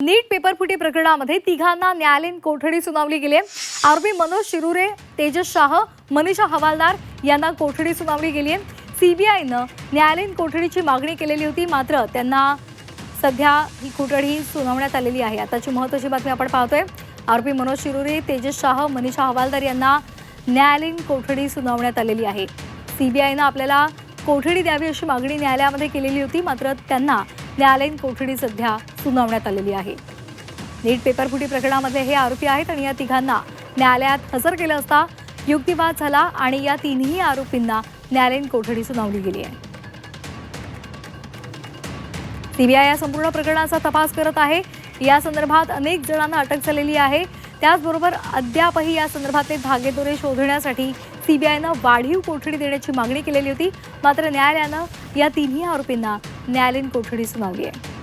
नीट पेपरफुटी प्रकरणामध्ये तिघांना न्यायालयीन कोठडी सुनावली गेली आहे। आरोपी मनोज शिरुरे, तेजस शाह, मनीषा हवालदार यांना कोठडी सुनावली गेली आहे। सीबीआयनं न्यायालयीन कोठडीची मागणी केलेली होती, मात्र त्यांना सध्या ही कोठडी सुनावण्यात आलेली आहे। आताची महत्त्वाची बातमी आपण पाहतोय। आरोपी मनोज शिरुरे, तेजस शाह, मनीषा हवालदार यांना न्यायालयीन कोठडी सुनावण्यात आलेली आहे। सीबीआयनं आपल्याला कोठडी द्यावी अशी मागणी न्यायालयामध्ये केलेली होती, मात्र त्यांना न्यायालयीन कोठडी सध्या सुनावण्यात आलेली आहे। नीट पेपरफुटी प्रकरणामध्ये हे आरोपी आहेत आणि या तिघांना न्यायालयात हजर केलं असता युक्तिवाद झाला आणि या तिन्ही आरोपींना न्यायालयीन कोठडी सुनावली गेली आहे। सीबीआय या संपूर्ण प्रकरणाचा तपास करत आहे। या संदर्भात अनेक जणांना अटक झालेली आहे। त्याचबरोबर अद्यापही या संदर्भातले धागेदोरे शोधण्यासाठी सीबीआयनं वाढीव कोठडी देण्याची मागणी केलेली होती, मात्र न्यायालयानं या तिन्ही आरोपींना न्यायालयीन कोठडी सुनावली आहे।